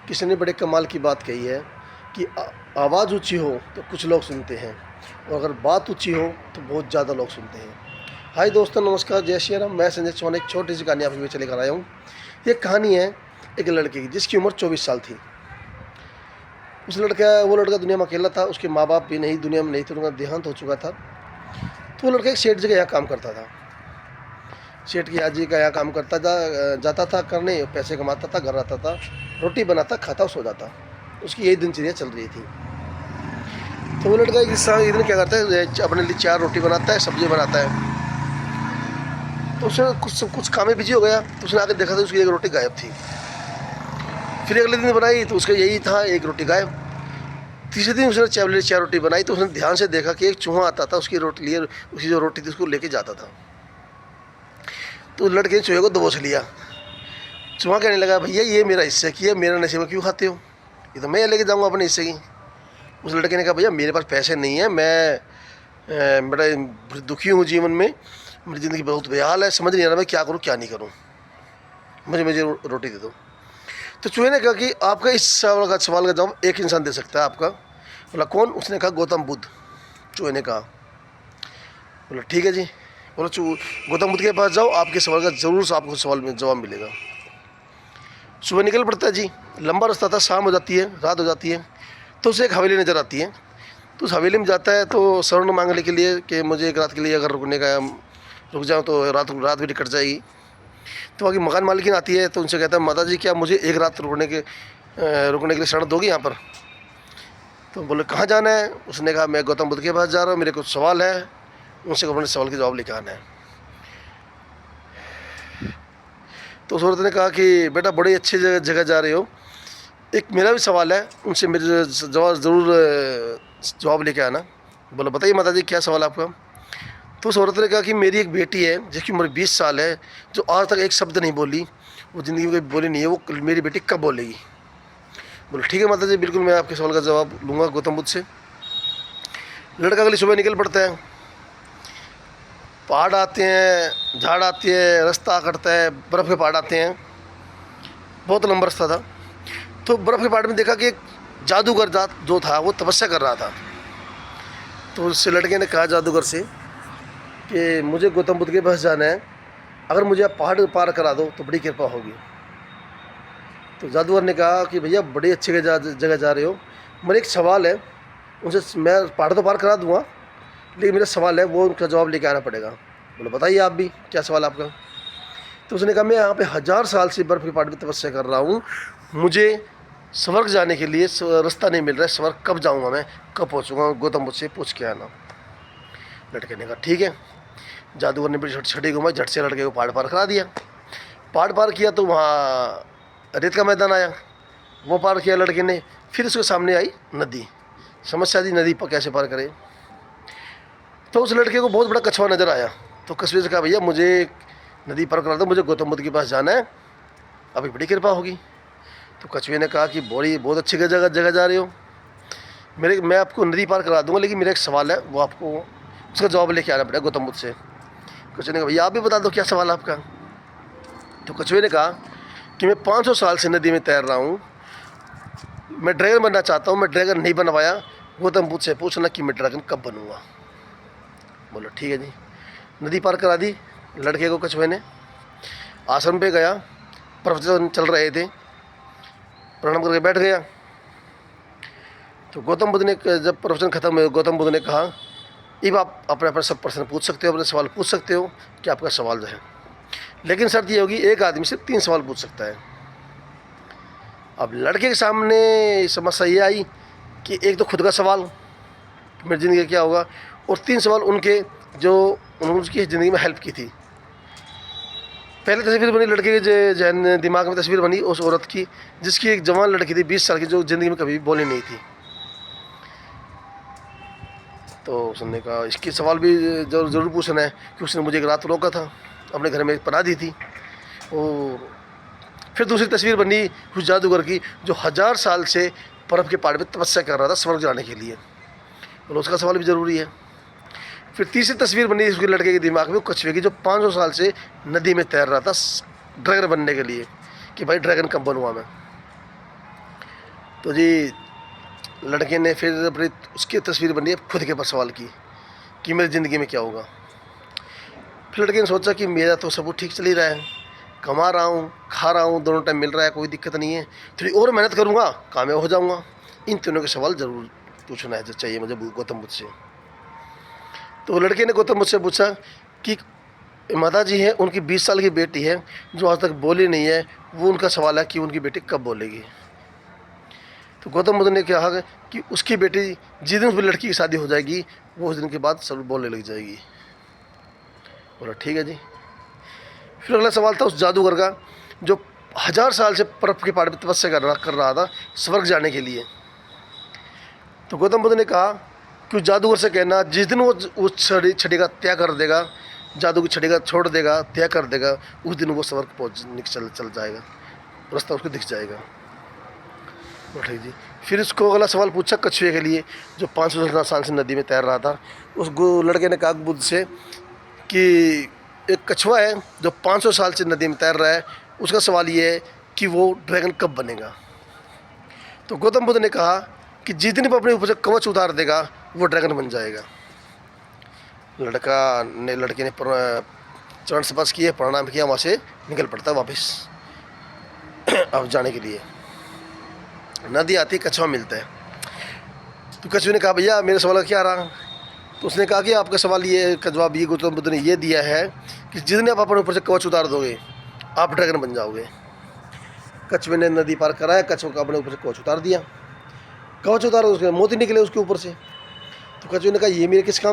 किसी ने बड़े कमाल की बात कही है कि आवाज़ ऊंची हो तो कुछ लोग सुनते हैं और अगर बात ऊंची हो तो बहुत ज़्यादा लोग सुनते हैं। हाय दोस्तों, नमस्कार, जय श्री राम। मैं संजय चौहान एक छोटी सी कहानी आपके बीच लेकर आया हूँ। ये कहानी है एक लड़के की जिसकी उम्र 24 साल थी। वो लड़का दुनिया में अकेला था। उसके माँ बाप भी नहीं दुनिया में नहीं थे, उनका देहांत हो चुका था। तो वो लड़का एक सेठ जी का यहाँ काम करता था। सेठ की आजी का यहाँ काम करता था, जाता था करने, पैसे कमाता था, घर आता था, रोटी बनाता, खाता, सो जाता। उसकी यही दिनचर्या चल रही थी। तो वो लड़का एक दिन क्या करता है, अपने लिए 4 रोटी बनाता है, सब्जी बनाता है। तो उसने कुछ काम में बिजी हो गया। तो उसने आके देखा था उसकी एक रोटी गायब थी। फिर अगले दिन बनाई तो उसका यही था, एक रोटी गायब। तीसरे दिन उसने 4 रोटी बनाई तो उसने ध्यान से देखा कि एक चूहा आता था, उसकी रोटी लिए, उसकी जो रोटी थी उसको लेके जाता था। तो लड़के ने चूहे को दबोच लिया। चूहा कहने लगा, भैया ये मेरा हिस्सा की है, मेरा नसीब क्यों खाते हो? ये तो मैं लेके जाऊँगा अपने हिस्से की। उस लड़के ने कहा, भैया मेरे पास पैसे नहीं है, मैं बड़ा दुखी हूँ जीवन में, मेरी ज़िंदगी बहुत बेहाल है, समझ नहीं आ रहा मैं क्या करूँ क्या नहीं करूँ, मुझे रोटी दे दो। तो चूहे ने कहा कि आपका इस सवाल का जवाब एक इंसान दे सकता है। आपका? बोला कौन? उसने कहा गौतम बुद्ध। चूहे ने कहा। बोला ठीक है जी। बोला गौतम बुद्ध के पास जाओ, आपके सवाल का ज़रूर से आपको सवाल में जवाब मिलेगा। सुबह निकल पड़ता है जी। लंबा रास्ता था, शाम हो जाती है, रात हो जाती है। तो उसे एक हवेली नज़र आती है। तो उस हवेली में जाता है तो शरण मांगने के लिए कि मुझे एक रात के लिए अगर रुक जाऊँ तो रात भी कट जाएगी। तो वहाँ की मकान मालिकिन आती है तो उनसे कहता है, माता जी क्या मुझे एक रात रुकने के लिए शरण दोगी यहाँ पर? तो बोले कहाँ जाना है? उसने कहा मैं गौतम बुद्ध के पास जा रहा हूँ, मेरे कुछ सवाल है, उनसे अपने सवाल के जवाब लेकर आना है। तो उस औरत ने कहा कि बेटा बड़ी अच्छी जगह जा रहे हो, एक मेरा भी सवाल है, उनसे मेरे जवाब लेके आना। बोला बताइए माता जी क्या सवाल है आपका? तो उस औरत ने कहा कि मेरी एक बेटी है जिसकी उम्र 20 साल है, जो आज तक एक शब्द नहीं बोली, वो ज़िंदगी में कभी बोली नहीं है, वो मेरी बेटी कब बोलेगी? बोले ठीक है माता जी, बिल्कुल मैं आपके सवाल का जवाब लूँगा गौतम बुद्ध से। लड़का अगली सुबह निकल पड़ता है। पहाड़ आते हैं, झाड़ आती है, रास्ता कटता है, बर्फ़ के पहाड़ आते हैं। बहुत लंबा रास्ता था। तो बर्फ़ के पहाड़ में देखा कि एक जादूगर जो था वो तपस्या कर रहा था। तो उस लड़के ने कहा जादूगर से कि मुझे गौतम बुद्ध के पास जाना है, अगर मुझे आप पहाड़ पार करा दो तो बड़ी कृपा होगी। तो जादूगर ने कहा कि भैया बड़ी अच्छी जगह जा रहे हो, मेरा एक सवाल है, उनसे मैं पहाड़ तो पार करा दूंगा, लेकिन मेरा सवाल है वो उनका जवाब लेके आना पड़ेगा। बोले बताइए आप भी क्या सवाल आपका? तो उसने कहा मैं यहाँ पे 1000 साल से बर्फ़ के पहाड़ में तपस्या कर रहा हूँ, मुझे स्वर्ग जाने के लिए रास्ता नहीं मिल रहा है, स्वर्ग कब जाऊँगा मैं, कब पहुँचूँगा? गौतम बुद्ध से पूछ के आना। लड़के ने कहा ठीक है। जादूगर ने भी छड़ी घुमाई, झट से लड़के को पहाड़ पार करा दिया। पहाड़ पार किया तो वहाँ रेत का मैदान आया, वो पार किया लड़के ने। फिर उसके सामने आई नदी। समस्या थी नदी पर कैसे पार करे। तो उस लड़के को बहुत बड़ा कछुआ नज़र आया। तो कछुए से कहा भैया मुझे नदी पार करा दो, मुझे गौतम बुद्ध के पास जाना है, अभी बड़ी कृपा होगी। तो कछुए ने कहा कि बहुत अच्छी जगह जा रहे हो, मैं आपको नदी पार करा दूंगा, लेकिन मेरा एक सवाल है, वो आपको उसका जवाब लेके आना पड़ेगा गौतम बुद्ध से। कछुए ने कहा भैया आप भी बता दो क्या सवाल आपका? तो कछुए ने कहा कि मैं 500 साल से नदी में तैर रहा हूँ, मैं ड्रैगन बनना चाहता हूँ, मैं ड्रैगन नहीं बन पाया, गौतम बुद्ध से पूछना कि मैं ड्रैगन कब बनूँगा। बोलो ठीक है जी। नदी पार करा दी लड़के को कछुए ने। आश्रम पे गया, प्रवचन चल रहे थे, प्रणाम करके बैठ गया। तो गौतम बुद्ध ने जब प्रवचन खत्म हुआ, गौतम बुद्ध ने कहा अब आप अपने सब प्रश्न पूछ सकते हो, अपने सवाल पूछ सकते हो कि आपका सवाल जो है, लेकिन शर्त ये होगी एक आदमी सिर्फ 3 सवाल पूछ सकता है। अब लड़के के सामने समस्या ये आई कि एक तो खुद का सवाल मेरी ज़िंदगी क्या होगा, और 3 सवाल उनके जो उन्होंने उसकी ज़िंदगी में हेल्प की थी। पहले तस्वीर बनी लड़के के जहन दिमाग में तस्वीर बनी उस औरत की जिसकी एक जवान लड़की थी 20 साल की, जो ज़िंदगी में कभी बोली नहीं थी। तो उसने कहा इसकी सवाल भी ज़रूर पूछना है कि उसने मुझे एक रात रोका था, अपने घर में पनाह दी थी। और फिर दूसरी तस्वीर बनी उस जादूगर की जो 1000 साल से बर्फ़ के पहाड़ पर तपस्या कर रहा था स्वर्ग जाने के लिए, और उसका सवाल भी ज़रूरी है। फिर तीसरी तस्वीर बनी उसके लड़के के दिमाग में कछुए की जो 500 साल से नदी में तैर रहा था ड्रैगन बनने के लिए, कि भाई ड्रैगन कब बनूँगा मैं। तो जी लड़के ने फिर अपनी उसकी तस्वीर बनी है खुद के ऊपर सवाल की कि मेरी ज़िंदगी में क्या होगा। फिर लड़के ने सोचा कि मेरा तो सब कुछ ठीक चल ही रहा है, कमा रहा हूँ, खा रहा हूँ, दोनों टाइम मिल रहा है, कोई दिक्कत नहीं है, थोड़ी और मेहनत करूँगा कामयाब हो जाऊँगा। इन तीनों के सवाल ज़रूर पूछना है जो चाहिए मुझे गौतम बुद्ध से। तो लड़के ने गौतम बुद्ध से पूछा कि माता जी हैं, उनकी 20 साल की बेटी है जो आज तक बोली नहीं है, वो उनका सवाल है कि उनकी बेटी कब बोलेगी। तो गौतम बुद्ध ने कहा कि उसकी बेटी जिस दिन उस लड़की की शादी हो जाएगी वो उस दिन के बाद सब बोलने लग जाएगी। बोला ठीक है जी। फिर अगला सवाल था उस जादूगर का जो 1000 साल से बर्फ के पहाड़ पर तपस्या कर रहा था स्वर्ग जाने के लिए। तो गौतम बुद्ध ने कहा कि उस जादूगर से कहना जिस दिन वो उस छड़ी का त्याग कर देगा, जादू की छड़ी का छोड़ देगा, त्याग कर देगा, उस दिन वो स्वर्ग पहुँचने चल जाएगा, रास्ता उसको दिख जाएगा। ठीक जी। फिर उसको अगला सवाल पूछा कछुए के लिए जो 500 साल से नदी में तैर रहा था। उस लड़के ने कहा बुद्ध से कि एक कछुआ है जो 500 साल से नदी में तैर रहा है, उसका सवाल ये है कि वो ड्रैगन कब बनेगा। तो गौतम बुद्ध ने कहा कि जिस दिन वो अपने ऊपर से कवच उतार देगा वो ड्रैगन बन जाएगा। लड़के ने चरण स्पर्श किए, प्रणाम किया, वहाँ से निकल पड़ता वापस अब जाने के लिए। नदी आती, कछुआ मिलता है। तो कछुए ने कहा भैया मेरे सवाल का क्या रहा। तो उसने कहा कि आपका सवाल ये का जवाब ये गौतम बुद्ध ने ये दिया है कि जिस दिन आप अपने ऊपर से कवच उतार दोगे आप ड्रैगन बन जाओगे। कछुए ने नदी पार कराया, कछुए का अपने ऊपर से कवच उतार दिया, कवच उतारा उसके मोती निकले उसके ऊपर से। तो कछुए ने कहा ये मेरे किस काम